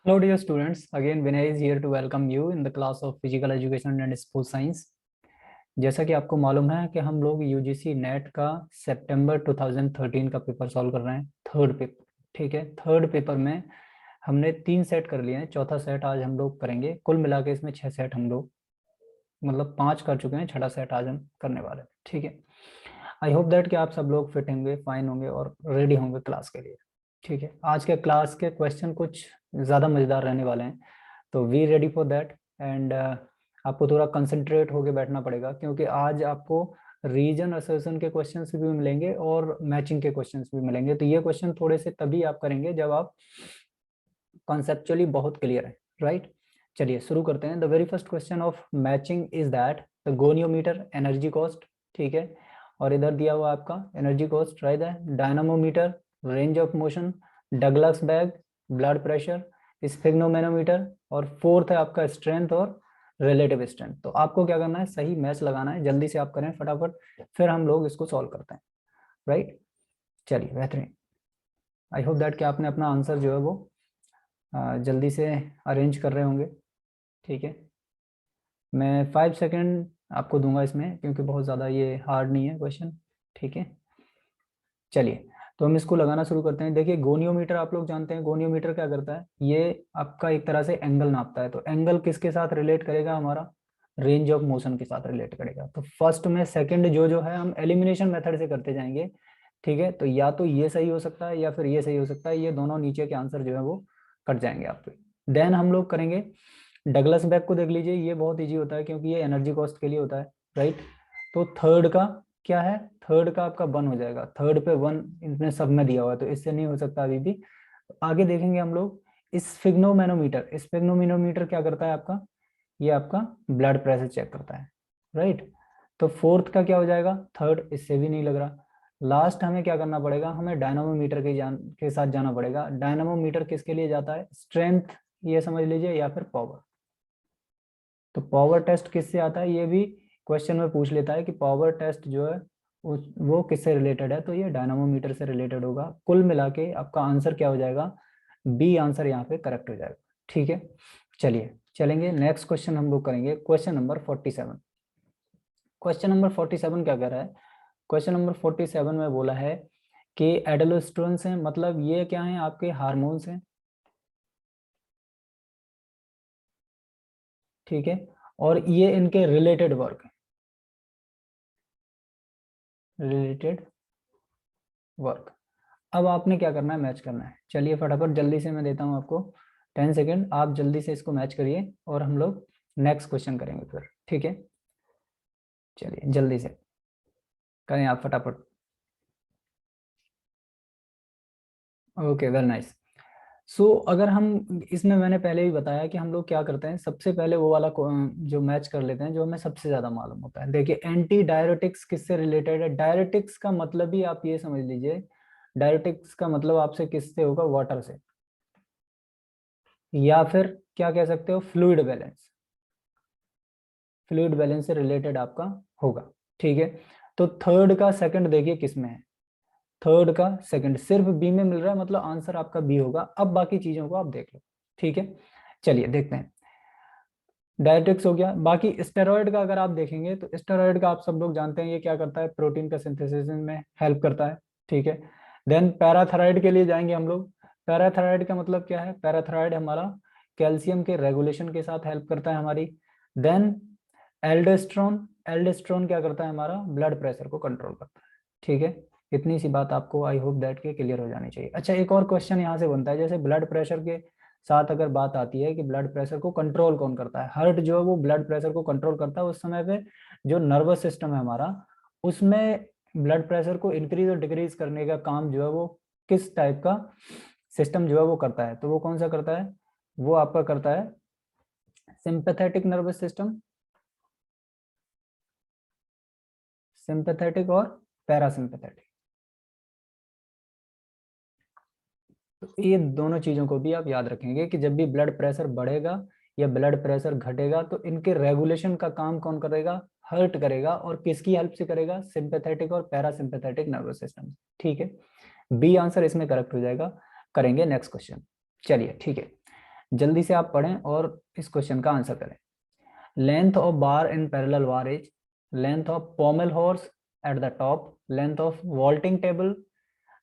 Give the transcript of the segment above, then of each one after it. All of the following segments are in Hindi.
Hello dear students, again Vinay is here to welcome you in the class of Physical Education and Sport Science। जैसा कि आपको मालूम है कि हम लोग यूजीसी नेट का सितंबर 2013 का पेपर सॉल्व कर रहे हैं, थर्ड पेपर। ठीक है, थर्ड पेपर में हमने 3 सेट कर लिए हैं, चौथा सेट आज हम लोग करेंगे। कुल मिला के इसमें 6 सेट हम लोग मतलब 5 कर चुके हैं, छठा सेट आज हम करने वाले हैं। ठीक है, आई होप दैट कि आप सब लोग फिट होंगे, फाइन होंगे और रेडी होंगे क्लास के लिए। ठीक है, आज के क्लास के क्वेश्चन कुछ ज़्यादा मज़ेदार रहने वाले हैं, तो we ready for that. And आपको थोड़ा कंसंट्रेट होके बैठना पड़ेगा, क्योंकि आज आपको रीजन असर्शन के क्वेश्चंस भी मिलेंगे और मैचिंग के क्वेश्चंस भी मिलेंगे। तो ये क्वेश्चन थोड़े से तभी आप करेंगे जब आप कॉन्सेप्चुअली बहुत क्लियर है, राइट। चलिए शुरू करते हैं। The very first question of matching is that the goniometer energy cost. ठीक है, और इधर दिया हुआ आपका एनर्जी कॉस्ट, राइट है, dynamometer, range of motion, Douglas bag, blood pressure, स्फिग्नोमेनोमीटर, और फोर्थ है आपका स्ट्रेंथ और रिलेटिव स्ट्रेंथ। तो आपको क्या करना है, सही मैच लगाना है। जल्दी से आप करें फटाफट, फिर हम लोग इसको सॉल्व करते हैं, राइट। चलिए बेहतरीन, आई होप दैट कि आपने अपना आंसर जो है वो जल्दी से अरेंज कर रहे होंगे। ठीक है, मैं 5 सेकेंड आपको दूंगा इसमें, क्योंकि बहुत ज़्यादा ये हार्ड नहीं है क्वेश्चन। ठीक है, चलिए तो हम इसको लगाना शुरू करते हैं। देखिए गोनियोमीटर आप लोग जानते हैं, गोनियोमीटर क्या करता है, ये आपका एक तरह से एंगल नापता है। तो एंगल किसके साथ रिलेट करेगा, हमारा रेंज ऑफ मोशन के साथ रिलेट करेगा। तो फर्स्ट में सेकंड जो है हम एलिमिनेशन मेथड से करते जाएंगे। ठीक है, तो या तो ये सही हो सकता है या फिर ये सही हो सकता है, ये दोनों नीचे के आंसर जो है वो कट जाएंगे आपके। देन हम लोग करेंगे डगलस बैग को, देख लीजिए ये बहुत इजी होता है, क्योंकि ये एनर्जी कॉस्ट के लिए होता है, राइट। तो थर्ड का क्या है, थर्ड का आपका 1 हो जाएगा। थर्ड पे 1 इतने सब में दिया हुआ है, तो इससे नहीं हो सकता अभी भी। आगे देखेंगे हम लोग स्फिग्नोमेनोमीटर। स्फिग्नोमेनोमीटर क्या करता है आपका, ये आपका ब्लड प्रेशर चेक करता है, राइट। तो फोर्थ का क्या हो जाएगा, थर्ड, इससे भी नहीं लग रहा। लास्ट हमें क्या करना पड़ेगा, हमें डायनामोमीटर के साथ जाना पड़ेगा। डायनामोमीटर किसके लिए जाता है, स्ट्रेंथ ये समझ लीजिए, या फिर पावर। तो पावर टेस्ट किससे आता है, ये भी क्वेश्चन में पूछ लेता है कि पावर टेस्ट जो है वो किससे रिलेटेड है, तो ये डायनामोमीटर से रिलेटेड होगा। कुल मिला के आपका आंसर क्या हो जाएगा, बी आंसर यहाँ पे करेक्ट हो जाएगा। ठीक है, चलिए चलेंगे नेक्स्ट क्वेश्चन हम लोग करेंगे, क्वेश्चन नंबर 47। क्वेश्चन नंबर 47 क्या कह रहा है, क्वेश्चन नंबर 47 में बोला है कि एडोलेस्टेरोन हैं, मतलब ये क्या है, आपके हार्मोन्स हैं। ठीक है, और ये इनके रिलेटेड वर्क है, रिलेटेड वर्क। अब आपने क्या करना है, मैच करना है। चलिए फटाफट जल्दी से मैं देता हूं आपको 10 सेकेंड, आप जल्दी से इसको मैच करिए और हम लोग नेक्स्ट क्वेश्चन करेंगे फिर। ठीक है, चलिए जल्दी से करें आप फटाफट। Okay, very nice. सो अगर हम इसमें, मैंने पहले भी बताया कि हम लोग क्या करते हैं, सबसे पहले वो वाला जो मैच कर लेते हैं जो हमें सबसे ज्यादा मालूम होता है। देखिए एंटी डायरेटिक्स किससे रिलेटेड है, डायरेटिक्स का मतलब ही आप ये समझ लीजिए, डायरेटिक्स का मतलब आपसे किससे होगा, वाटर से, या फिर क्या कह सकते हो, फ्लूइड बैलेंस। फ्लूइड बैलेंस से रिलेटेड आपका होगा। ठीक है, तो थर्ड का सेकंड देखिए किस में है, थर्ड का सेकंड सिर्फ बी में मिल रहा है, मतलब आंसर आपका बी होगा। अब बाकी चीजों को आप देख लो। ठीक है, चलिए देखते हैं। डायरेटिक्स हो गया, बाकी स्टेरॉइड का अगर आप देखेंगे तो स्टेरॉइड का आप सब लोग जानते हैं, ये क्या करता है, प्रोटीन का सिंथेसिस में हेल्प करता है। ठीक है, देन पैराथायराइड के लिए जाएंगे हम लोग। पैराथायराइड का मतलब क्या है, पैराथायराइड हमारा कैल्शियम के रेगुलेशन के साथ हेल्प करता है हमारी। देन एल्डोस्टेरोन, एल्डोस्टेरोन क्या करता है, हमारा ब्लड प्रेशर को कंट्रोल करता है। ठीक है, इतनी सी बात आपको आई होप दैट के क्लियर हो जानी चाहिए। अच्छा, एक और क्वेश्चन यहाँ से बनता है, जैसे ब्लड प्रेशर के साथ अगर बात आती है कि ब्लड प्रेशर को कंट्रोल कौन करता है, हार्ट जो है वो ब्लड प्रेशर को कंट्रोल करता है। उस समय पे जो नर्वस सिस्टम है हमारा, उसमें ब्लड प्रेशर को इंक्रीज और डिक्रीज करने का काम जो है वो किस टाइप का सिस्टम जो है वो करता है, तो वो कौन सा करता है, वो आपका करता है सिंपैथेटिक नर्वस सिस्टम, सिंपैथेटिक और पैरासिम्पैथेटिक। तो ये दोनों चीजों को भी आप याद रखेंगे कि जब भी ब्लड प्रेशर बढ़ेगा या ब्लड प्रेशर घटेगा, तो इनके रेगुलेशन का काम कौन करेगा, हर्ट करेगा, और किसकी हेल्प से करेगा, सिंपैथेटिक और पैरासिम्पैथेटिक नर्वस सिस्टम। ठीक है, बी आंसर इसमें करेक्ट हो जाएगा। करेंगे नेक्स्ट क्वेश्चन, चलिए ठीक है। जल्दी से आप पढ़ें और इस क्वेश्चन का आंसर करें। Length of bar in parallel bar is length of पोमेल horse at the top, length of vaulting table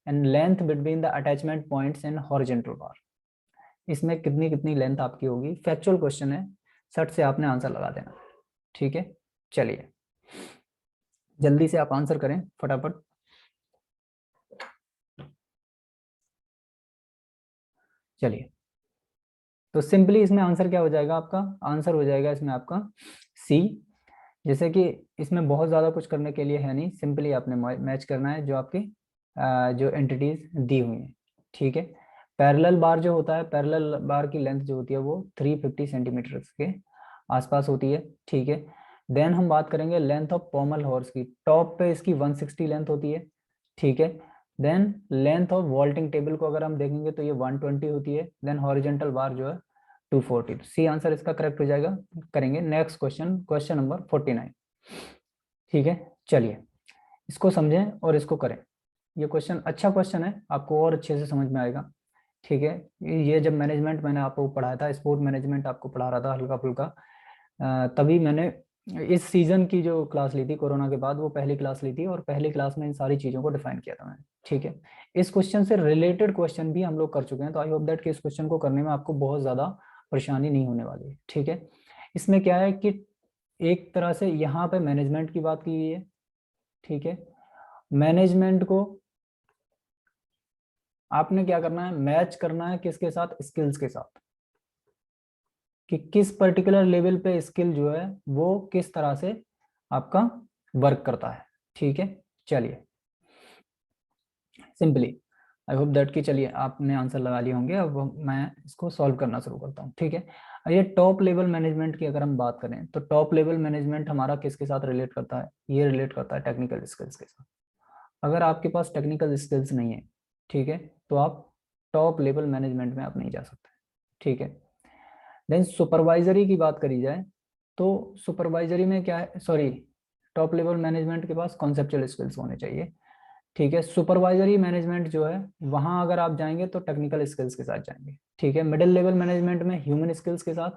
and length between the attachment points in horizontal बार। इसमें कितनी कितनी लेंथ आपकी होगी, फैक्चुअल क्वेश्चन है, सट से आपने आंसर लगा देना। ठीक है, चलिए जल्दी से आप आंसर करें फटाफट। चलिए, तो सिंपली इसमें आंसर क्या हो जाएगा आपका, आंसर हो जाएगा इसमें आपका सी। जैसे कि इसमें बहुत ज़्यादा कुछ करने के लिए है नहीं, सिंपली आपने मैच करना है जो आपकी जो एंटिटीज दी हुई हैं। ठीक है, पैरेलल बार जो होता है, पैरेलल बार की लेंथ जो होती है वो 350 सेंटीमीटर के आसपास होती है। ठीक है, देन हम बात करेंगे लेंथ ऑफ पोमल हॉर्स की, टॉप पे इसकी 160 लेंथ होती है। ठीक है, then length of vaulting table को अगर हम देखेंगे तो ये 120 होती है, देन हॉरिजॉन्टल बार जो है 240। सी आंसर इसका करेक्ट हो जाएगा। करेंगे नेक्स्ट क्वेश्चन, क्वेश्चन नंबर 49। ठीक है, चलिए इसको समझें और इसको करें। ये क्वेश्चन अच्छा क्वेश्चन है, आपको और अच्छे से समझ में आएगा। ठीक है, ये जब मैनेजमेंट मैंने आपको पढ़ाया था, स्पोर्ट मैनेजमेंट आपको पढ़ा रहा था हल्का फुल्का, तभी मैंने इस सीजन की जो क्लास ली थी कोरोना के बाद, वो पहली क्लास ली थी और पहली क्लास में इन सारी चीज़ों को डिफाइन किया था मैंने। ठीक है, इस क्वेश्चन से रिलेटेड क्वेश्चन भी हम लोग कर चुके हैं, तो आई होप दैट कि इस क्वेश्चन को करने में आपको बहुत ज़्यादा परेशानी नहीं होने वाली है। ठीक है, इसमें क्या है कि एक तरह से यहाँ पे मैनेजमेंट की बात की गई है। ठीक है, मैनेजमेंट को आपने क्या करना है, मैच करना है किसके साथ, स्किल्स के साथ, कि किस पर्टिकुलर लेवल पे स्किल जो है वो किस तरह से आपका वर्क करता है। ठीक है, चलिए सिंपली आई होप दैट कि चलिए आपने आंसर लगा लिए होंगे। अब मैं इसको सॉल्व करना शुरू करता हूँ। ठीक है, ये टॉप लेवल मैनेजमेंट की अगर हम बात करें तो टॉप लेवल मैनेजमेंट हमारा किसके साथ रिलेट करता है, ये रिलेट करता है टेक्निकल स्किल्स के साथ। अगर आपके पास टेक्निकल स्किल्स नहीं है, ठीक है, तो आप टॉप लेवल मैनेजमेंट में आप नहीं जा सकते। ठीक है, देन सुपरवाइजरी की बात करी जाए तो सुपरवाइजरी में क्या है, सॉरी, टॉप लेवल मैनेजमेंट के पास कॉन्सेप्चुअल स्किल्स होने चाहिए। ठीक है, सुपरवाइजरी मैनेजमेंट जो है वहां अगर आप जाएंगे तो टेक्निकल स्किल्स के साथ जाएंगे। ठीक है, मिडिल लेवल मैनेजमेंट में ह्यूमन स्किल्स के साथ,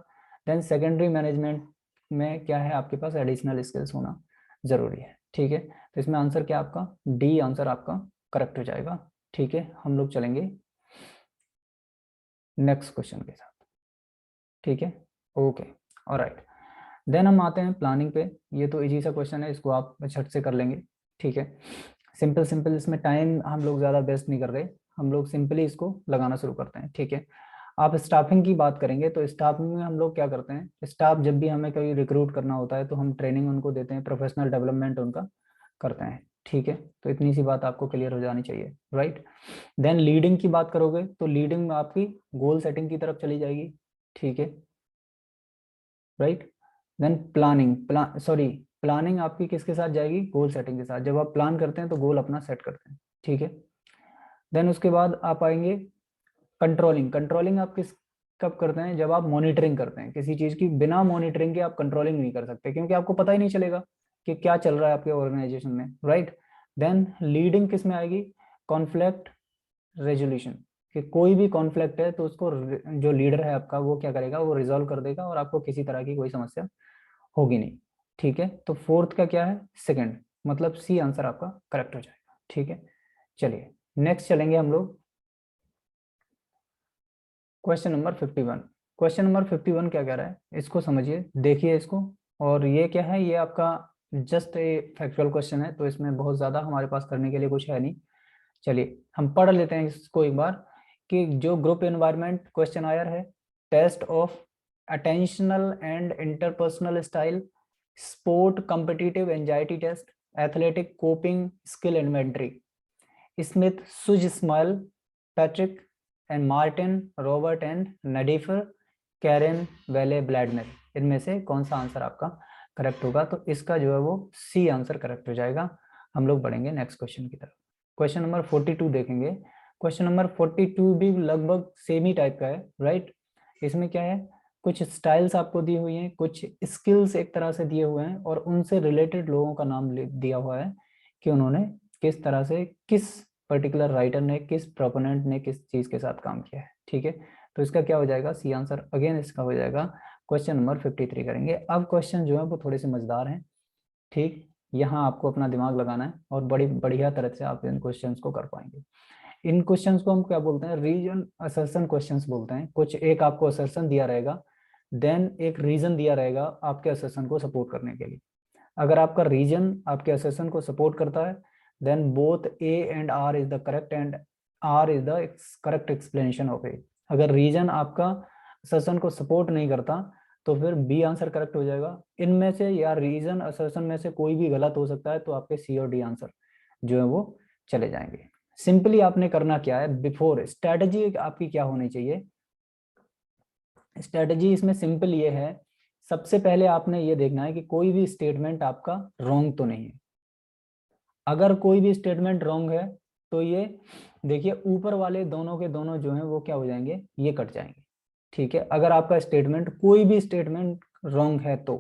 देन सेकेंडरी मैनेजमेंट में क्या है आपके पास एडिशनल स्किल्स होना जरूरी है। ठीक है, तो इसमें आंसर क्या आपका डी आंसर आपका करेक्ट हो जाएगा। ठीक है, हम लोग चलेंगे नेक्स्ट क्वेश्चन के साथ। ठीक है, ओके, ऑलराइट, देन हम आते हैं प्लानिंग पे। ये तो इजी सा क्वेश्चन है, इसको आप झट से कर लेंगे। ठीक है, सिंपल सिंपल, इसमें टाइम हम लोग ज़्यादा वेस्ट नहीं कर रहे, हम लोग सिंपली इसको लगाना शुरू करते हैं। ठीक है, आप स्टाफिंग की बात करेंगे तो स्टाफिंग में हम लोग क्या करते हैं, स्टाफ जब भी हमें कहीं रिक्रूट करना होता है तो हम ट्रेनिंग उनको देते हैं, प्रोफेशनल डेवलपमेंट उनका करते हैं। ठीक है, तो इतनी सी बात आपको क्लियर हो जानी चाहिए, राइट। देन लीडिंग की बात करोगे तो लीडिंग में आपकी गोल सेटिंग की तरफ चली जाएगी। ठीक है, राइट। देन प्लानिंग आपकी किसके साथ जाएगी, गोल सेटिंग के साथ। जब आप प्लान करते हैं तो गोल अपना सेट करते हैं। ठीक है, देन उसके बाद आप आएंगे कंट्रोलिंग। कंट्रोलिंग आप किस कब करते हैं, जब आप मॉनिटरिंग करते हैं किसी चीज की। बिना मॉनिटरिंग के आप कंट्रोलिंग नहीं कर सकते, क्योंकि आपको पता ही नहीं चलेगा कि क्या चल रहा है आपके ऑर्गेनाइजेशन में, राइट। देन लीडिंग किस में आएगी, कॉन्फ्लिक्ट रेजोल्यूशन, कि कोई भी कॉन्फ्लिक्ट है तो उसको जो लीडर है आपका वो क्या करेगा, वो रिजोल्व कर देगा और आपको किसी तरह की कोई समस्या होगी नहीं। ठीक है, तो फोर्थ का क्या है, सेकंड, मतलब सी आंसर आपका करेक्ट हो जाएगा। ठीक है, चलिए नेक्स्ट चलेंगे हम लोग क्वेश्चन नंबर 51। क्वेश्चन नंबर 51 क्या कह रहा है, इसको समझिए, देखिए इसको। और ये क्या है, ये आपका जस्ट ए फैक्चुअल क्वेश्चन है, तो इसमें बहुत ज़्यादा हमारे पास करने के लिए कुछ है नहीं। चलिए हम पढ़ लेते हैं इसको एक बार, कि जो ग्रुप एनवायरनमेंट क्वेश्चन आयर है, test of attentional and interpersonal style, sport competitive anxiety test, athletic coping skill inventory, Smith, सुज Smoll, Patrick and Martin, Robert and Nideffer, Karen, Vealey, Vladimir, इनमें से कौन सा आंसर आपका करेक्ट होगा। तो इसका जो है वो सी आंसर करेक्ट हो जाएगा। हम लोग बढ़ेंगे नेक्स्ट क्वेश्चन की तरफ। क्वेश्चन नंबर 42 देखेंगे। क्वेश्चन नंबर 42 भी लगभग सेम ही टाइप का है, राइट। इसमें क्या है, कुछ स्टाइल्स आपको दी हुई हैं, कुछ स्किल्स एक तरह से दिए हुए हैं, और उनसे रिलेटेड लोगों का नाम दिया हुआ है कि उन्होंने किस तरह से किस पर्टिकुलर राइटर ने, किस प्रोपोनेंट ने किस चीज के साथ काम किया है। ठीक है, तो इसका क्या हो जाएगा, सी आंसर। अगेन इसका हो जाएगा क्वेश्चन नंबर 53 करेंगे। अब क्वेश्चन जो है वो थोड़े से मजेदार हैं। ठीक, यहाँ आपको अपना दिमाग लगाना है और बड़ी बढ़िया तरह से आप इन क्वेश्चंस को कर पाएंगे। इन क्वेश्चंस को हम क्या बोलते हैं, रीजन असर्शन क्वेश्चंस बोलते हैं। कुछ एक आपको असर्शन दिया रहेगा, देन एक रीजन दिया रहेगा आपके असर्शन को सपोर्ट करने के लिए। अगर आपका रीजन आपके असर्शन को सपोर्ट करता है, then both A and R is the correct and R is the correct explanation of A. अगर रीजन आपका असर्शन को सपोर्ट नहीं करता तो फिर बी आंसर करेक्ट हो जाएगा। इनमें से या रीजन असर्शन में से कोई भी गलत हो सकता है, तो आपके सी और डी आंसर जो है वो चले जाएंगे। सिंपली आपने करना क्या है, बिफोर स्ट्रेटजी आपकी क्या होनी चाहिए। स्ट्रेटजी इसमें सिंपल ये है, सबसे पहले आपने ये देखना है कि कोई भी स्टेटमेंट आपका रॉन्ग तो नहीं है। अगर कोई भी स्टेटमेंट रॉन्ग है तो ये देखिए ऊपर वाले दोनों के दोनों जो हैं वो क्या हो जाएंगे, ये कट जाएंगे। ठीक है, अगर आपका स्टेटमेंट कोई भी स्टेटमेंट रॉन्ग है तो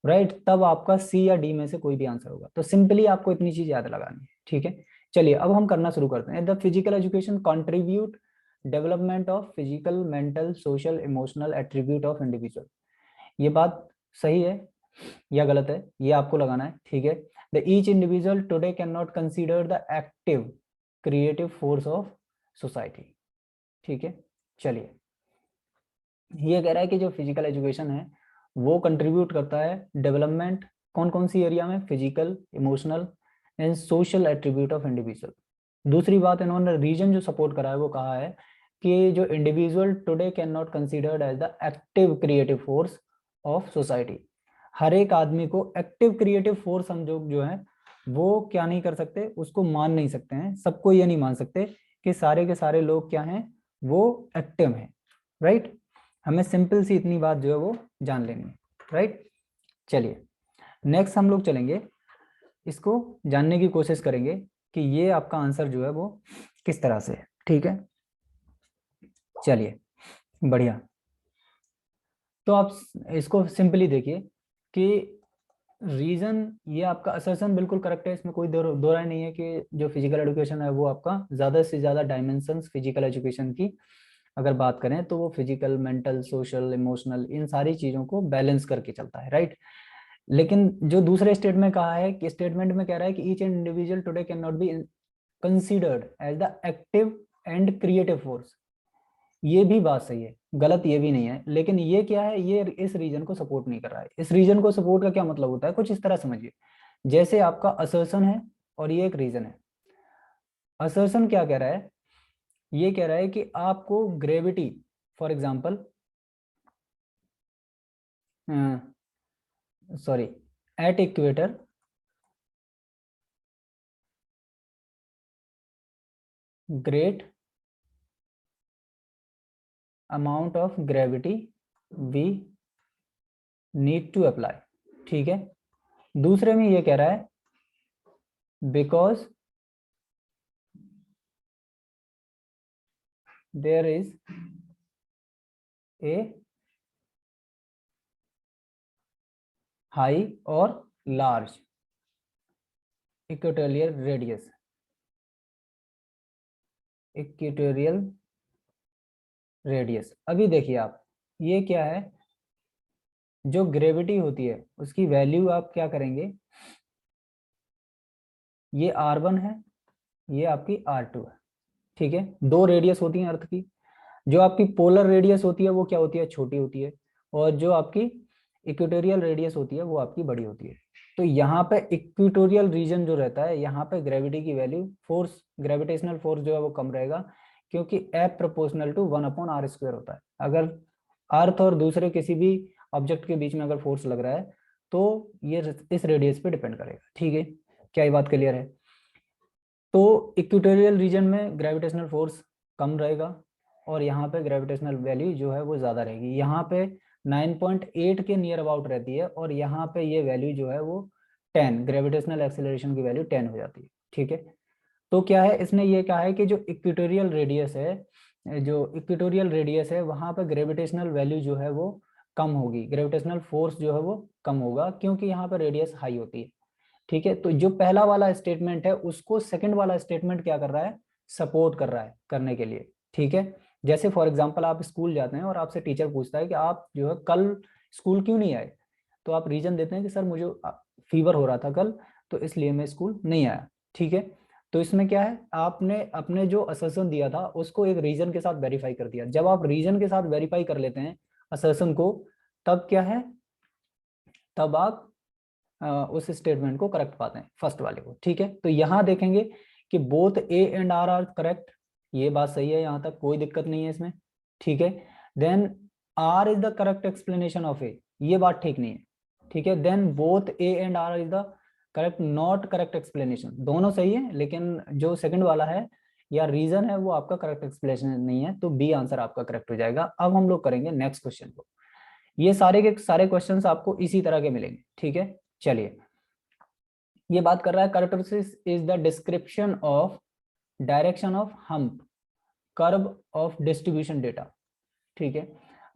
राइट, तब आपका सी या डी में से कोई भी आंसर होगा। तो सिंपली आपको इतनी चीज याद लगानी है। ठीक है, चलिए अब हम करना शुरू करते हैं। The physical education contribute development of physical, mental, social, emotional attribute of individual. ये बात सही है या गलत है, ये आपको लगाना है। ठीक है, the each individual today can not consider the active creative force of society. ठीक है, चलिए ये कह रहा है कि जो फिजिकल एजुकेशन है वो कंट्रीब्यूट करता है डेवलपमेंट कौन कौन सी एरिया में, physical, emotional and social attribute of individual. दूसरी बात इन्होंने रीजन जो सपोर्ट करा है वो कहा है कि जो individual today can not considered as the active creative force of society. हर एक आदमी को एक्टिव क्रिएटिव फोर्स हम जो है वो क्या नहीं कर सकते, उसको मान नहीं सकते हैं। सबको ये नहीं मान सकते कि सारे के सारे लोग क्या हैं, वो एक्टिव हैं। राइट, हमें सिंपल सी इतनी बात जो है वो जान लेनी है। राइट, चलिए नेक्स्ट हम लोग चलेंगे, इसको जानने की कोशिश करेंगे कि ये आपका आंसर जो है वो किस तरह से है। ठीक है, चलिए बढ़िया। तो आप इसको सिंपली देखिए कि रीजन, ये आपका असर्शन बिल्कुल करेक्ट है, इसमें कोई दो राय नहीं है कि जो फिजिकल एजुकेशन है वो आपका ज्यादा से ज्यादा डायमेंशंस फिजिकल एजुकेशन की अगर बात करें तो वो फिजिकल, मेंटल, सोशल, इमोशनल इन सारी चीजों को बैलेंस करके चलता है। राइट, लेकिन जो दूसरे स्टेटमेंट कहा है कि स्टेटमेंट में कह रहा है कि each and individual today can not be considered as the active and creative force. ये भी बात सही है, गलत ये भी नहीं है, लेकिन ये क्या है, ये इस रीजन को सपोर्ट नहीं कर रहा है। इस रीजन को सपोर्ट का क्या मतलब होता है, कुछ इस तरह समझिए, जैसे आपका असर्शन है और ये एक रीजन है। असर्शन क्या कह रहा है, ये कह रहा है कि आपको gravity, for example sorry, at equator great amount of gravity we need to apply. ठीक है, दूसरे में ये कह रहा है because there is a high और large equatorial radius, equatorial radius. अभी देखिए आप, ये क्या है, जो ग्रेविटी होती है उसकी वैल्यू आप क्या करेंगे, ये R1 है, ये आपकी R2 है। ठीक है, दो रेडियस होती हैं अर्थ की। जो आपकी पोलर रेडियस होती है वो क्या होती है, छोटी होती है, और जो आपकी इक्वेटोरियल रेडियस होती है वो आपकी बड़ी होती है। तो यहाँ पे इक्वेटोरियल रीजन जो रहता है, यहाँ पे ग्रेविटी की वैल्यू, फोर्स, ग्रेविटेशनल फोर्स जो है वो कम रहेगा, क्योंकि एफ प्रोपोर्शनल टू 1/r² होता है। अगर अर्थ और दूसरे किसी भी ऑब्जेक्ट के बीच में अगर फोर्स लग रहा है तो ये इस रेडियस पे डिपेंड करेगा। ठीक है, क्या ये बात क्लियर है। तो इक्वेटोरियल रीजन में ग्रेविटेशनल फोर्स कम रहेगा और यहाँ पे ग्रेविटेशनल वैल्यू जो है वो ज्यादा रहेगी। यहाँ पे 9.8 के नियर अबाउट रहती है और यहाँ पे ये वैल्यू जो है वो 10, ग्रेविटेशनल एक्सेलरेशन की वैल्यू 10 हो जाती है। ठीक है, तो क्या है, इसने ये कहा है कि जो इक्वेटोरियल रेडियस है, वहां पर ग्रेविटेशनल वैल्यू जो है वो कम होगी, ग्रेविटेशनल फोर्स जो है वो कम होगा, क्योंकि यहाँ पर रेडियस हाई होती है। ठीक है, तो जो पहला वाला स्टेटमेंट है उसको सेकंड वाला स्टेटमेंट क्या कर रहा है, सपोर्ट कर रहा है करने के लिए। ठीक है, जैसे फॉर एग्जांपल आप स्कूल जाते हैं और आपसे टीचर पूछता है कि आप जो है कल स्कूल क्यों नहीं आए, तो आप रीजन देते हैं कि सर मुझे फीवर हो रहा था कल, तो इसलिए मैं स्कूल नहीं आया। ठीक है, तो इसमें क्या है, आपने अपने जो असर्शन दिया था उसको एक रीजन के साथ वेरीफाई कर दिया। जब आप रीजन के साथ वेरीफाई कर लेते हैं असर्शन को, तब क्या है, तब आप उस स्टेटमेंट को करेक्ट पाते हैं, फर्स्ट वाले को। ठीक है, तो यहां देखेंगे कि both A and R correct, ये बात सही है, यहां तक कोई दिक्कत नहीं है इसमें। ठीक है, then R is the correct explanation of A, ये बात ठीक नहीं है। ठीक है, then both A and R is the correct not correct explanation, दोनों सही है लेकिन जो सेकंड वाला है या रीजन है वो आपका करेक्ट एक्सप्लेनेशन नहीं है, तो बी आंसर आपका करेक्ट हो जाएगा। अब हम लोग करेंगे नेक्स्ट क्वेश्चन को। ये सारे के सारे क्वेश्चंस आपको इसी तरह के मिलेंगे। ठीक है, चलिए, ये बात कर रहा है kurtosis is the description of direction of hump curve of distribution data. ठीक है,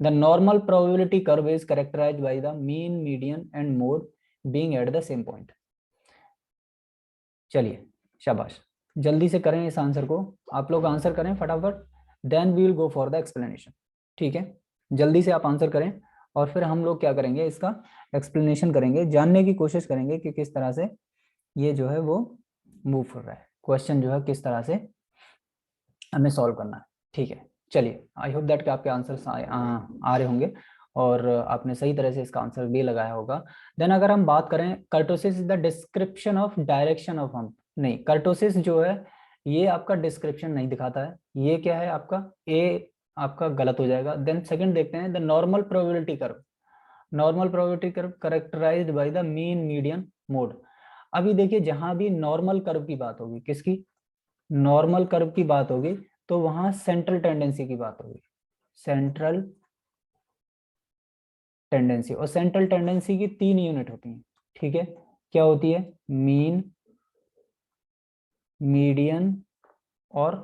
the normal probability curve is characterized by the mean median and mode being at the same point. चलिए, शाबाश, जल्दी से करें इस आंसर को, आप लोग आंसर करें फटाफट, then we will go for the explanation. ठीक है, जल्दी से आप आंसर करें और फिर हम लोग क्या करेंगे, इसका एक्सप्लेनेशन करेंगे, जानने की कोशिश करेंगे कि किस तरह से ये जो है वो मूव कर रहा है, क्वेश्चन जो है किस तरह से हमें सॉल्व करना है। ठीक है, चलिए, आई होप दैट कि आपके आंसर आ रहे होंगे और आपने सही तरह से इसका आंसर भी लगाया होगा। देन अगर हम बात करें, kurtosis is the description of direction of हम, नहीं, कर्टोसिस जो है ये आपका डिस्क्रिप्शन नहीं दिखाता है, ये क्या है आपका ए, आपका गलत हो जाएगा। देन सेकंड देखते हैं, the normal probability curve, normal probability curve characterised bye the mean median mode. अभी देखिए, जहां भी नॉर्मल कर्व की बात होगी, किसकी, नॉर्मल कर्व की बात होगी, तो वहां सेंट्रल टेंडेंसी की बात होगी, सेंट्रल टेंडेंसी। और सेंट्रल टेंडेंसी की 3 यूनिट होती हैं। ठीक है, क्या होती है, मीन, मीडियन और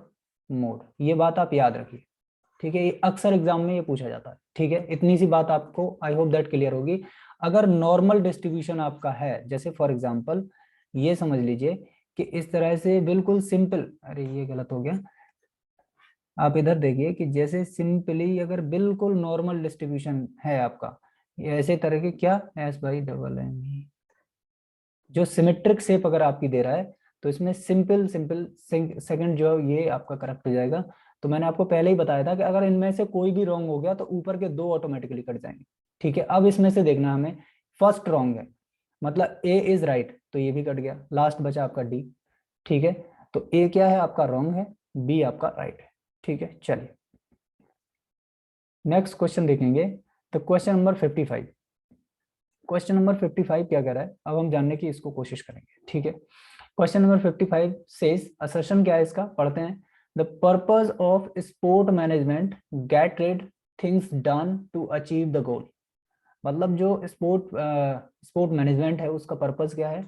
मोड, ये बात आप याद रखिए। ठीक है, ये अक्सर एग्जाम में ये पूछा जाता है। ठीक है, इतनी सी बात आपको आई होप दैट क्लियर होगी। अगर नॉर्मल डिस्ट्रीब्यूशन आपका है, जैसे फॉर एग्जांपल ये समझ लीजिए कि इस तरह से बिल्कुल सिंपल, अरे ये गलत हो गया, आप इधर देखिए कि जैसे सिंपली अगर बिल्कुल नॉर्मल डिस्ट्रीब्यूशन है आपका, ये ऐसे तरह के, क्या एस बाई डबल एम, जो सिमेट्रिक शेप अगर आपकी दे रहा है, तो इसमें सिंपल सिंपल सेकंड जो है ये आपका करेक्ट हो जाएगा। तो मैंने आपको पहले ही बताया था कि अगर इनमें से कोई भी रॉन्ग हो गया तो ऊपर के 2 ऑटोमेटिकली कट जाएंगे। ठीक है, अब इसमें से देखना हमें, फर्स्ट रॉन्ग है, मतलब ए इज राइट, तो ये भी कट गया, लास्ट बचा आपका डी। ठीक है, तो ए क्या है आपका रॉन्ग है, बी आपका राइट है। ठीक है, चलिए नेक्स्ट क्वेश्चन देखेंगे, तो क्वेश्चन नंबर 55। क्वेश्चन नंबर 55 क्या कह रहा है, अब हम जानने की इसको कोशिश करेंगे। ठीक है, क्वेश्चन नंबर 55 सेज, असर्शन क्या है इसका, पढ़ते हैं, the purpose of sport management get read things done to achieve the goal. मतलब जो स्पोर्ट मैनेजमेंट है उसका पर्पस क्या है,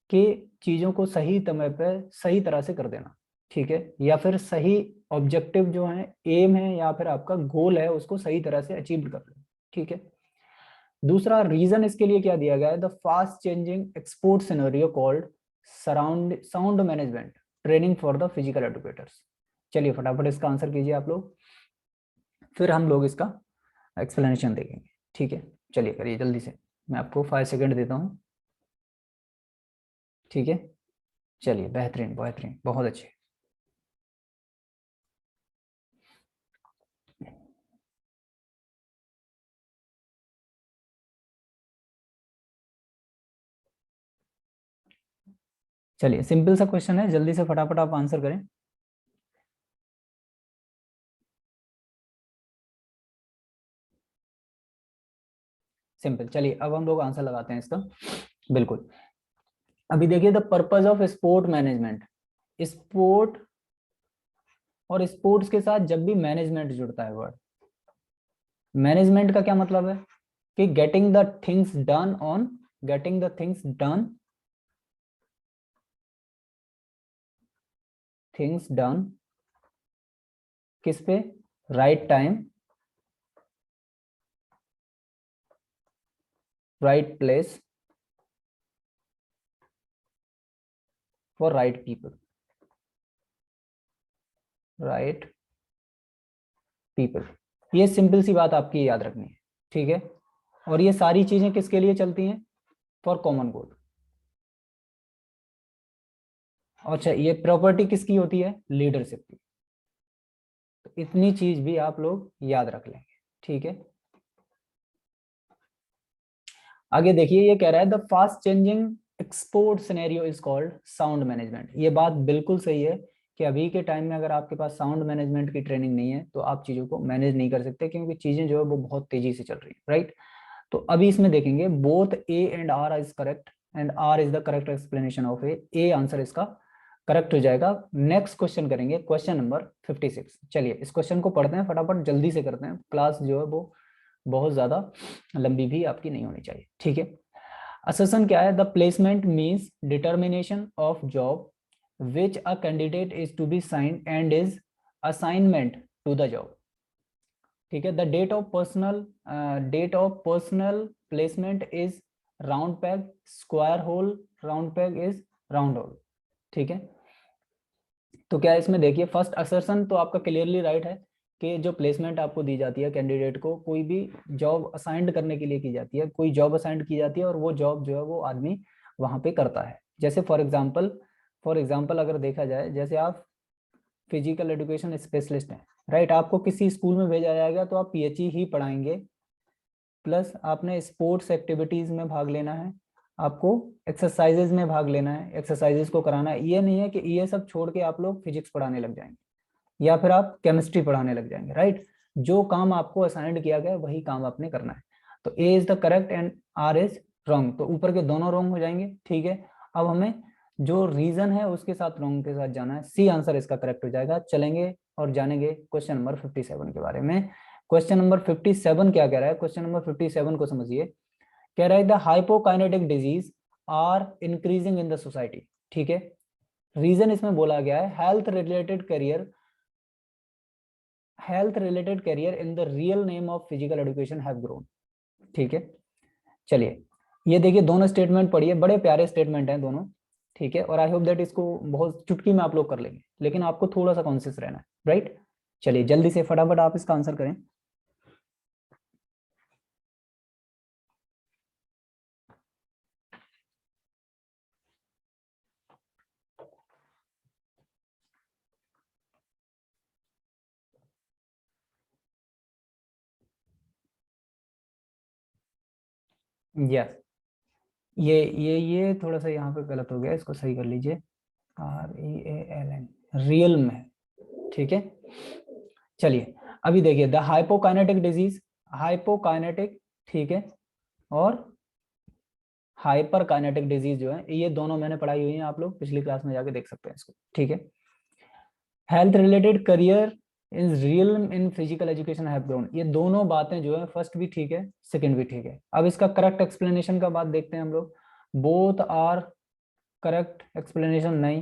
कि चीजों को सही समय पे सही तरह से कर देना। ठीक है, या फिर सही ऑब्जेक्टिव जो है, एम है या फिर आपका गोल है, उसको सही तरह से अचीव कर लेना। ठीक है, दूसरा रीजन इसके लिए क्या दिया गया है, the fast changing export scenario called sound management training for the physical educators. चलिए फटाफट इसका आंसर कीजिए आप लोग, फिर हम लोग इसका एक्सप्लेनेशन देखेंगे। ठीक है, चलिए करिए जल्दी से, मैं आपको 5 सेकंड देता हूँ। ठीक है, चलिए, बेहतरीन बेहतरीन, बहुत अच्छे। चलिए, सिंपल सा क्वेश्चन है, जल्दी से फटाफट आप आंसर करें। सिंपल, चलिए अब हम लोग आंसर लगाते हैं इसका। बिल्कुल, अभी देखिए, the purpose of sport management, sport और स्पोर्ट्स के साथ जब भी मैनेजमेंट जुड़ता है वर्ड, मैनेजमेंट का क्या मतलब है, कि getting the things done on, getting the things done, things done किस पे, right time, right place, for right people, right people. ये सिंपल सी बात आपकी याद रखनी है, ठीक है। और ये सारी चीजें किसके लिए चलती हैं? For common good. अच्छा, ये प्रॉपर्टी किसकी होती है? लीडरशिप की। तो इतनी चीज भी आप लोग याद रख लेंगे, ठीक है। आगे देखिए, ये कह रहा है the fast changing export scenario is called sound management. ये बात बिल्कुल सही है कि अभी के टाइम में अगर आपके पास साउंड मैनेजमेंट की ट्रेनिंग नहीं है तो आप चीजों को मैनेज नहीं कर सकते, क्योंकि चीजें जो है वो बहुत तेजी से चल रही है, राइट। तो अभी इसमें देखेंगे both A and R is correct and R is the correct explanation of A answer इसका करेक्ट हो जाएगा। नेक्स्ट क्वेश्चन करेंगे, क्वेश्चन नंबर 56। चलिए इस क्वेश्चन को पढ़ते हैं, फटाफट जल्दी से करते हैं, क्लास जो है वो बहुत ज्यादा लंबी भी आपकी नहीं होनी चाहिए, ठीक है। असर्शन क्या है? The placement means determination of job which a candidate is to be signed and is assignment to the job, ठीक है। The date of personal placement is round peg square hole, round peg is round hole, ठीक है। तो क्या इसमें देखिए, फर्स्ट असर्शन तो आपका क्लियरली राइट है कि जो प्लेसमेंट आपको दी जाती है कैंडिडेट को, कोई भी जॉब असाइंड करने के लिए की जाती है, कोई जॉब असाइंड की जाती है और वो जॉब जो है वो आदमी वहां पे करता है। जैसे फॉर एग्जाम्पल अगर देखा जाए, जैसे आप फिजिकल एजुकेशन स्पेशलिस्ट हैं, राइट। आपको किसी स्कूल में भेजा जाएगा तो आप पीएचई ही पढ़ाएंगे, प्लस आपने स्पोर्ट्स एक्टिविटीज में भाग लेना है, आपको एक्सरसाइजेज में भाग लेना है, एक्सरसाइजेज को कराना है। ये नहीं है कि ये सब छोड़ के आप लोग फिजिक्स पढ़ाने लग जाएंगे या फिर आप केमिस्ट्री पढ़ाने लग जाएंगे, राइट। जो काम आपको असाइंड किया गया वही काम आपने करना है। तो A is the correct and R is wrong, तो ऊपर के दोनों रॉन्ग हो जाएंगे, ठीक है। अब हमें जो रीजन है उसके साथ रॉन्ग के साथ जाना है, सी आंसर इसका करेक्ट हो जाएगा। चलेंगे और जानेंगे क्वेश्चन नंबर 57 के बारे में। क्वेश्चन नंबर 57 क्या कह रहा है? क्वेश्चन नंबर 57 को समझिए। कह रहा है the hypokinetic diseases are increasing in the society, ठीक है। रीजन इसमें बोला गया है health related career in the realm of physical education have grown, ठीक है। चलिए ये देखिए, दोनों स्टेटमेंट पढ़िए, बड़े प्यारे स्टेटमेंट हैं दोनों, ठीक है। और आई होप दैट इसको बहुत चुटकी में आप लोग कर लेंगे, लेकिन आपको थोड़ा सा कॉन्शियस रहना है, राइट। चलिए जल्दी से फटाफट आप इसका आंसर करें। यस, ये थोड़ा सा यहाँ पे गलत हो गया, इसको सही कर लीजिए। REALN, रियल में, ठीक है। चलिए अभी देखिए, द हाइपोकाइनेटिक डिजीज, हाइपोकाइनेटिक, ठीक है, और हाइपर काइनेटिक डिजीज जो है, ये दोनों मैंने पढ़ाई हुई है, आप लोग पिछली क्लास में जाके देख सकते हैं इसको, ठीक है। Health related career in real in physical education have grown, ये दोनों बातें जो है फर्स्ट भी ठीक है, सेकंड भी ठीक है। अब इसका करेक्ट एक्सप्लेनेशन का बात देखते हैं हम लोग। बोथ आर करेक्ट एक्सप्लेनेशन नहीं,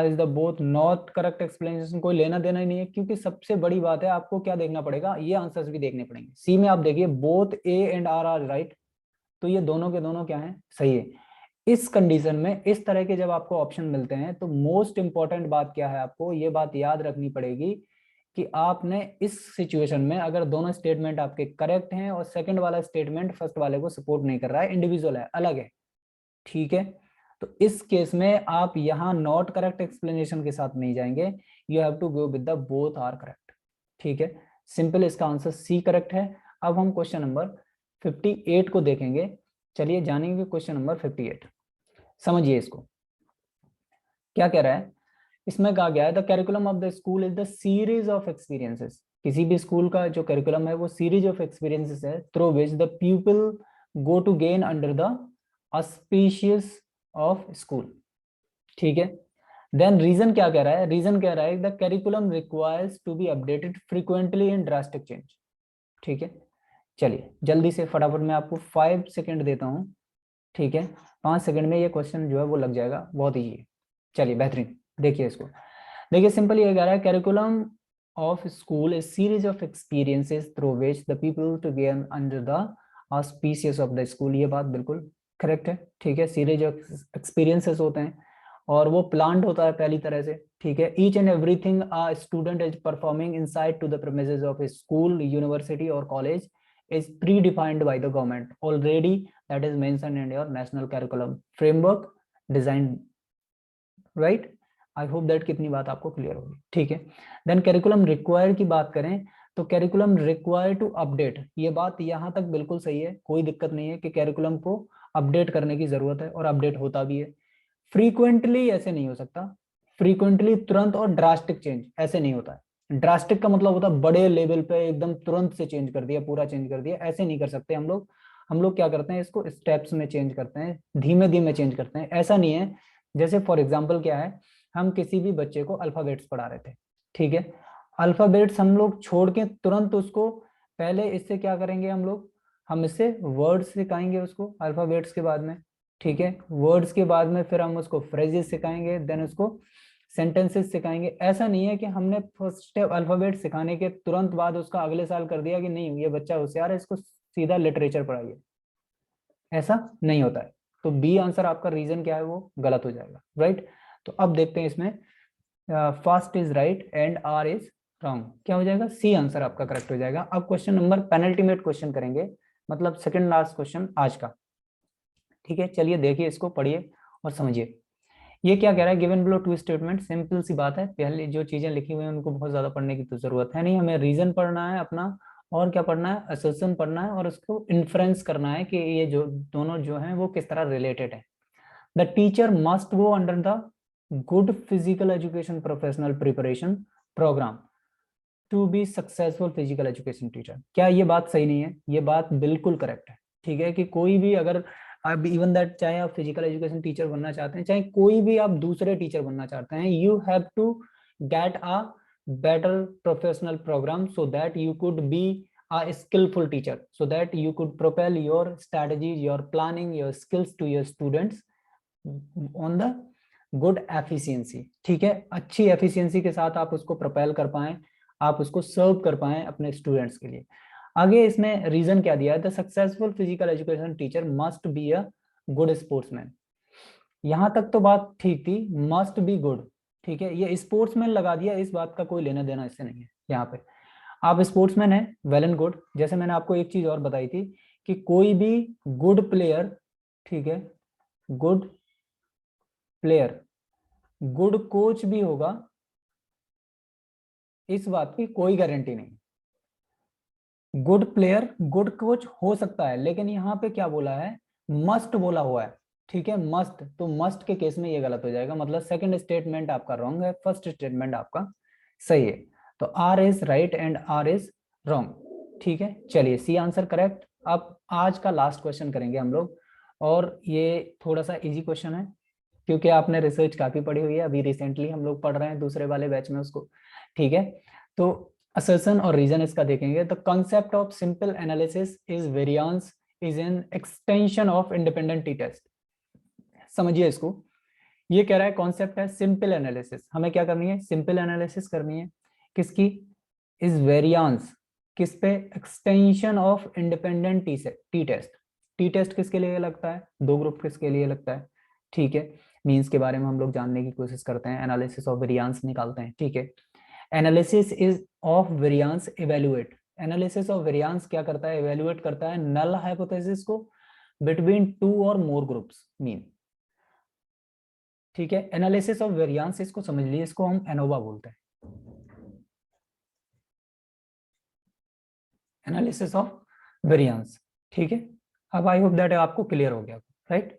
is the both not correct explanation, कोई लेना देना ही नहीं है, क्योंकि सबसे बड़ी बात है आपको क्या देखना पड़ेगा, ये आंसर्स भी देखने पड़ेंगे। सी में आप देखिए both A and R are right, तो ये दोनों के दोनों क्या है, सही है। इस कंडीशन में इस तरह के जब आपको ऑप्शन मिलते हैं तो मोस्ट इंपॉर्टेंट बात क्या है, आपको ये बात याद रखनी पड़ेगी कि आपने इस सिचुएशन में अगर दोनों स्टेटमेंट आपके करेक्ट हैं और सेकंड वाला स्टेटमेंट फर्स्ट वाले को सपोर्ट नहीं कर रहा है, इंडिविजुअल है, अलग है, ठीक है, तो इस केस में आप यहां नॉट करेक्ट एक्सप्लेनेशन के साथ नहीं जाएंगे, you have to go with the both are correct, ठीक है। सिंपल, इसका आंसर सी करेक्ट है। अब हम क्वेश्चन नंबर 58 को देखेंगे। चलिए जानेंगे क्वेश्चन नंबर 58, समझिए इसको क्या कह रहा है। इसमें कहा गया है the curriculum of the school is the series of experiences, किसी भी स्कूल का जो करिकुलम है वो सीरीज ऑफ एक्सपीरियंसेस है through which the people go to gain under the auspicious of school, ठीक है। देन रीजन क्या कह रहा है? रीजन कह रहा है the curriculum requires to be updated frequently in drastic change, ठीक है। चलिए जल्दी से फटाफट मैं आपको 5 सेकंड देता हूं, ठीक है। 5 सेकंड में ये क्वेश्चन जो है वो लग जाएगा, बहुत ईजी है। चलिए बेहतरीन, देखिए इसको, देखिए सिंपल ये कह रहा है curriculum of school is series of experiences through which the people to gain under the auspicious of the school, ये बात बिल्कुल करेक्ट है, ठीक है। सीरीज एक्सपीरियंसेस होते हैं और वो प्लान्ड होता है पहली तरह से, ठीक है। Each and everything a student is performing inside to the premises of a school, university और college is predefined by the government already, that is mentioned in your national curriculum framework design, right? I hope that कितनी बात आपको क्लियर होगी, ठीक है। देन करिकुलम रिक्वायर की बात करें तो करिकुलम रिक्वायर टू अपडेट, ये बात यहाँ तक बिल्कुल सही है, कोई दिक्कत नहीं है कि करिकुलम को अपडेट करने की जरूरत है और अपडेट होता भी है। फ्रीक्वेंटली ऐसे नहीं हो सकता, फ्रीक्वेंटली तुरंत और ड्रास्टिक चेंज ऐसे नहीं होता है। ड्रास्टिक का मतलब होता है बड़े लेवल पे एकदम तुरंत से चेंज कर दिया, पूरा चेंज कर दिया, ऐसे नहीं कर सकते हम लोग। हम लोग क्या करते हैं, इसको स्टेप्स में चेंज करते हैं, धीमे धीमे चेंज करते हैं, ऐसा नहीं है। जैसे फॉर एग्जाम्पल क्या है, हम किसी भी बच्चे को अल्फाबेट्स पढ़ा रहे थे, ठीक है। अल्फाबेट्स हम लोग छोड़ के तुरंत उसको पहले इससे क्या करेंगे, हम इससे वर्ड्स सिखाएंगे उसको अल्फाबेट्स के बाद में, ठीक है। वर्ड्स के बाद में फिर हम उसको फ्रेजेस सिखाएंगे, देन उसको सेंटेंसेस सिखाएंगे। ऐसा नहीं है कि हमने फर्स्ट स्टेप अल्फाबेट सिखाने के तुरंत बाद उसका अगले साल कर दिया कि नहीं ये बच्चा होशियार है, इसको सीधा लिटरेचर पढ़ाइए, ऐसा नहीं होता है। तो बी आंसर आपका रीजन क्या है वो गलत हो जाएगा, राइट। तो अब देखते हैं इसमें first is right and R is wrong, क्या हो जाएगा, सी आंसर आपका करेक्ट हो जाएगा। अब क्वेश्चन नंबर पेनल्टीमेट क्वेश्चन करेंगे, मतलब सेकंड लास्ट क्वेश्चन आज का, ठीक है। चलिए देखिए, इसको पढ़िए और समझिए। ये क्या कह रहा है, given below two statement, simple सी बात है, पहले जो चीजें लिखी हुई हैं उनको बहुत ज्यादा पढ़ने की तो जरूरत है नहीं, हमें रीजन पढ़ना है अपना, और क्या पढ़ना है, असर्शन पढ़ना है, और उसको इन्फ्रेंस करना है कि ये जो दोनों जो हैं वो किस तरह रिलेटेड है। The teacher must go under the good physical education professional preparation program to be successful physical education teacher. क्या ये बात सही नहीं है, ये बात बिल्कुल करेक्ट है, ठीक है। कि कोई भी अगर अब इवन दैट चाहे आप फिजिकल एजुकेशन टीचर बनना चाहते हैं, चाहे कोई भी आप दूसरे टीचर बनना चाहते हैं, you have to get a better professional program so that you could be a skillful teacher, so that you could propel your strategies, your planning, your skills to your students on the good efficiency, ठीक है। अच्छी एफिशिएंसी के साथ आप उसको प्रोपेल कर पाए, आप उसको सर्व कर पाए अपने स्टूडेंट्स के लिए। आगे इसमें रीजन क्या दिया है, the successful physical education teacher must be a good sportsman. यहां तक तो बात ठीक थी, मस्ट बी गुड, ठीक है। ये स्पोर्ट्समैन लगा दिया, इस बात का कोई लेना देना इससे नहीं है। यहाँ पे आप स्पोर्ट्समैन है, वेल एंड गुड। जैसे मैंने आपको एक चीज और बताई थी कि कोई भी गुड प्लेयर, ठीक है, गुड प्लेयर गुड कोच भी होगा, इस बात की कोई गारंटी नहीं। गुड प्लेयर गुड कोच हो सकता है, लेकिन यहाँ पे क्या बोला है, मस्ट बोला हुआ है, ठीक है, मस्ट। तो मस्ट के केस में ये गलत हो जाएगा, मतलब सेकंड स्टेटमेंट आपका रॉन्ग है, फर्स्ट स्टेटमेंट आपका सही है। तो R is right and R is wrong, ठीक है। चलिए सी आंसर करेक्ट। अब आज का लास्ट क्वेश्चन करेंगे हम लोग, और ये थोड़ा सा इजी क्वेश्चन है क्योंकि आपने रिसर्च काफी पढ़ी हुई है, अभी रिसेंटली हम लोग पढ़ रहे हैं दूसरे वाले बैच में उसको, ठीक है। तो असर्शन और रीजन इसका देखेंगे। The concept of simple analysis is variance is an extension of independent T test. समझिए इसको, ये कह रहा है कॉन्सेप्ट है सिंपल एनालिसिस, हमें क्या करनी है, सिंपल एनालिसिस करनी है, किसकी, इज वेरिएंस, किस पे, extension of independent T test. T test किसके लिए लगता है, दो ग्रुप किसके लिए लगता है, ठीक है। मीन्स के बारे में हम लोग जानने की कोशिश करते हैं, एनालिसिस ऑफ वेरिएंस निकालते हैं, ठीक है। Analysis is of variance evaluate, analysis of variance क्या करता है, इवेल्युएट करता है नल हाइपोथेसिस को बिटवीन टू और मोर ग्रुप्स मीन, ठीक है। एनालिसिस ऑफ वेरिएंस इसको समझ लीजिए, इसको हम एनोवा बोलते हैं, एनालिसिस ऑफ वेरिएंस, ठीक है। अब आई होप दैट आपको क्लियर हो गया, राइट।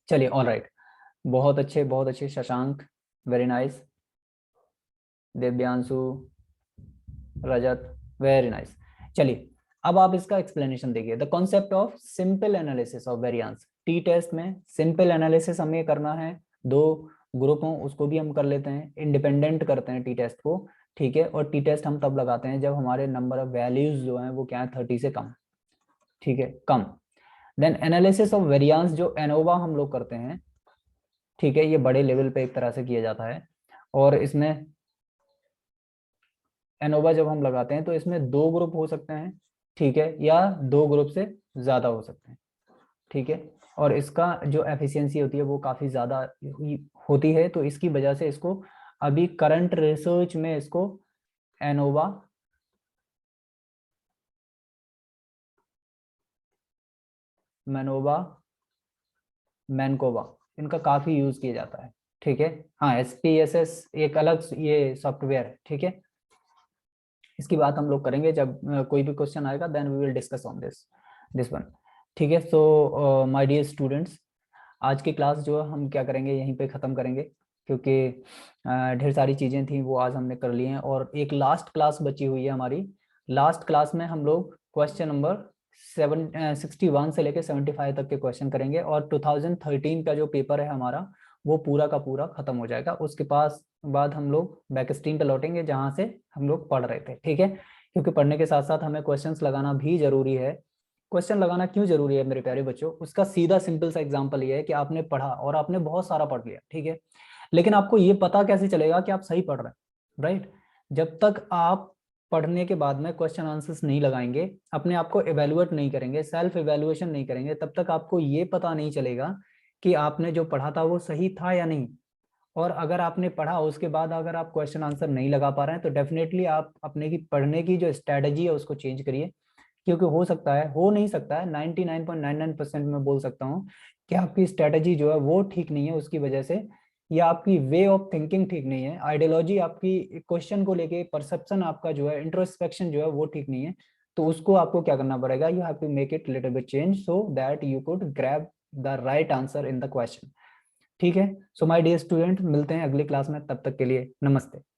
चलिए ऑल राइट, बहुत अच्छे Shashank, very nice, Divyanshu, Rajat, very nice. चलिए अब आप इसका एक्सप्लेनेशन देखिए। The concept of simple analysis of variance, T test में सिंपल एनालिसिस हमें करना है, दो ग्रुप हो उसको भी हम कर लेते हैं, इंडिपेंडेंट करते हैं टी टेस्ट को, ठीक है। और टी टेस्ट हम तब लगाते हैं जब हमारे नंबर ऑफ वैल्यूज जो है वो क्या है, 30 से कम, ठीक है, कम। देन एनालिसिस ऑफ वेरिएंस जो एनोवा हम लोग करते हैं, ठीक है, ये बड़े लेवल पे एक तरह से किया जाता है, और इसमें एनोवा जब हम लगाते हैं तो इसमें दो ग्रुप हो सकते हैं, ठीक है, या दो ग्रुप से ज़्यादा हो सकते हैं, ठीक है। और इसका जो एफिशिएंसी होती है वो काफ़ी ज़्यादा होती है, तो इसकी वजह से इसको अभी करंट रिसर्च में इसको एनोवा, मैनोवा, मैनकोवा, इनका काफ़ी यूज़ किया जाता है, ठीक है। हाँ, SPSS एक अलग ये सॉफ्टवेयर है, ठीक है। इसकी बात हम लोग करेंगे जब कोई भी क्वेश्चन आएगा, then we will discuss on this one, ठीक है। सो माय डियर स्टूडेंट्स, आज की क्लास जो है हम क्या करेंगे, यहीं पे ख़त्म करेंगे, क्योंकि ढेर सारी चीज़ें थी वो आज हमने कर ली हैं, और एक लास्ट क्लास बची हुई है हमारी। लास्ट क्लास में हम लोग क्वेश्चन नंबर 61 से लेकर 75 तक के क्वेश्चन करेंगे, और 2013 का जो पेपर है हमारा वो पूरा का पूरा खत्म हो जाएगा। उसके पास बाद हम लोग बैक स्क्रीन पे लौटेंगे जहाँ से हम लोग पढ़ रहे थे, ठीक है। क्योंकि पढ़ने के साथ साथ हमें क्वेश्चंस लगाना भी जरूरी है। क्वेश्चन लगाना क्यों जरूरी है मेरे प्यारे बच्चों? उसका सीधा सिंपल सा एग्जांपल ये है कि आपने पढ़ा और आपने बहुत सारा पढ़ लिया, ठीक है, लेकिन आपको ये पता कैसे चलेगा कि आप सही पढ़ रहे हैं, राइट? जब तक आप पढ़ने के बाद में क्वेश्चन आंसर्स नहीं लगाएंगे, अपने आप को एवेल्युएट नहीं करेंगे, सेल्फ एवेल्युएशन नहीं करेंगे, तब तक आपको ये पता नहीं चलेगा कि आपने जो पढ़ा था वो सही था या नहीं। और अगर आपने पढ़ा उसके बाद अगर आप क्वेश्चन आंसर नहीं लगा पा रहे हैं, तो डेफिनेटली आप अपने की पढ़ने की जो स्ट्रेटजी है उसको चेंज करिए। क्योंकि हो सकता है, हो नहीं सकता है, 99.99% में बोल सकता हूँ कि आपकी स्ट्रेटजी जो है वो ठीक नहीं है, उसकी वजह से, या आपकी वे ऑफ थिंकिंग ठीक नहीं है, आइडियोलॉजी आपकी क्वेश्चन को लेके, परसेप्शन आपका जो है, इंट्रोस्पेक्शन जो है वो ठीक नहीं है। तो उसको आपको क्या करना पड़ेगा, you have to make it little bit change so that you could grab the right answer in the question, ठीक है। सो माय डियर स्टूडेंट, मिलते हैं अगली क्लास में, तब तक के लिए नमस्ते।